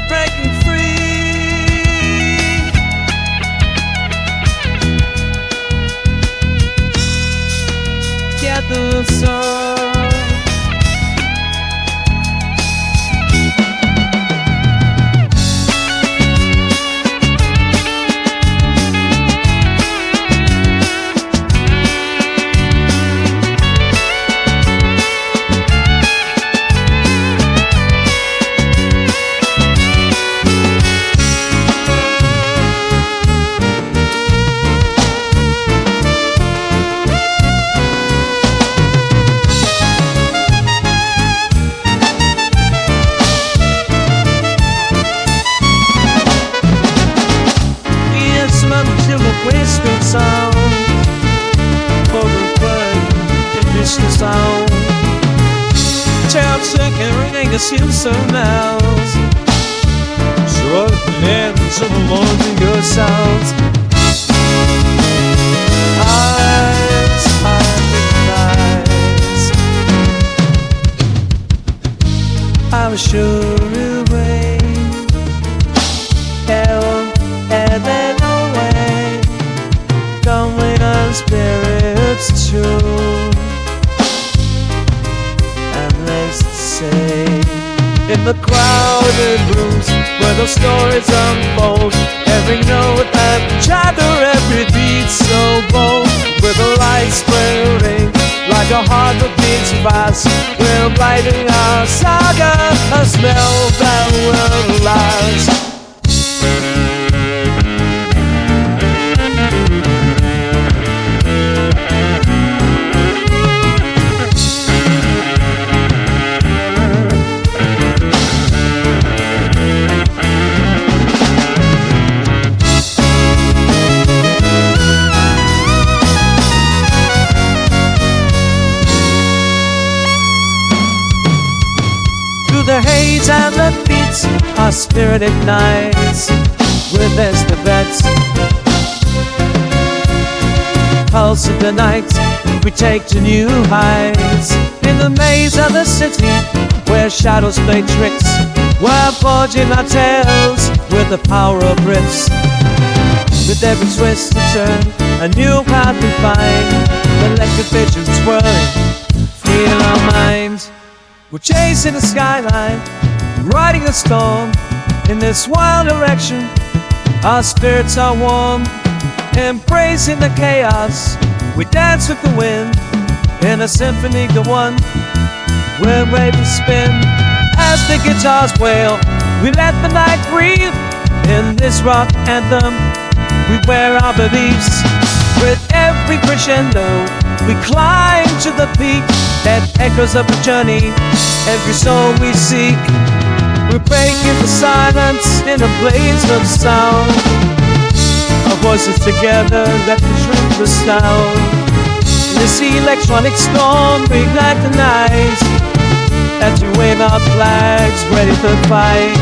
we're breaking free. Gather song. Whispered sound for the brain to miss the sound. Child second ringing assumes some mouths. Shrug the hands of the morning your sounds. Eyes, eyes, I'm sure it'll rain. Hell, and then spirits tune, and let's say in the crowded rooms where the stories unfold, every note and chatter, every beat so bold, with the lights flaring like a heart that beats fast, we're writing our saga, a smell that will last. The haze and the beats, our spirit ignites with estivates. Pulse of the night, we take to new heights. In the maze of the city, where shadows play tricks, we're forging our tales with the power of riffs. With every twist and turn, a new path we find. Electric visions swirling, free in our minds. We're chasing the skyline, riding the storm. In this wild direction, our spirits are warm. Embracing the chaos, we dance with the wind. In a symphony to one, we're ready to spin. As the guitars wail, we let the night breathe. In this rock anthem, we wear our beliefs. With every crescendo, we climb to the peak that echoes of the journey, every soul we seek. We're breaking the silence in a blaze of sound. Our voices together let the shrink the sound. In this electronic storm, we ignite the night as we wave our flags, ready for fight.